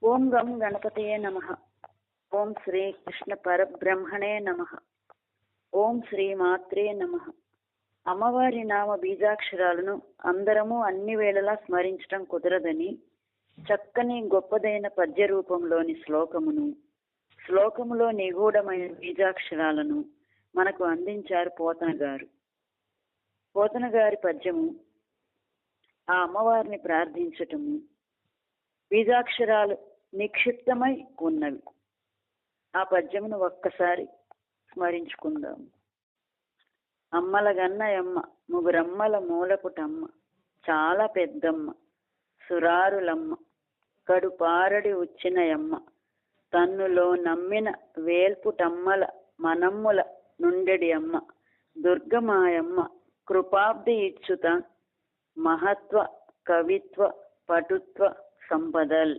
ఓం గం గణపతయే నమః. ఓం శ్రీ కృష్ణ పరబ్రహ్మణే నమః. ఓం శ్రీ మాత్రే నమః. అమ్మవారి నామ బీజాక్షరాలను అందరము అన్ని వేళలా స్మరించడం కుదరదని చక్కని గొప్పదైన పద్య రూపంలోని శ్లోకములో నిగూఢమైన బీజాక్షరాలను మనకు అందించారు పోతన గారు. పోతన గారి పద్యము ఆ అమ్మవారిని ప్రార్థించటము, బీజాక్షరాలు నిక్షిప్తమై ఉన్నవి. ఆ పద్యమును ఒక్కసారి స్మరించుకుందాము. అమ్మల గన్నయమ్మ, ముగురమ్మల మూలపుటమ్మ, చాలా పెద్దమ్మ, సురారులమ్మ, కడుపారడి ఉచ్చినయమ్మ, తన్నులో నమ్మిన వేల్పుటమ్మల మనమ్ముల నుండెడి అమ్మ, దుర్గమాయమ్మ, కృపాబ్ది ఇచ్చుత, మహత్వ కవిత్వ పటుత్వ సంపదల్.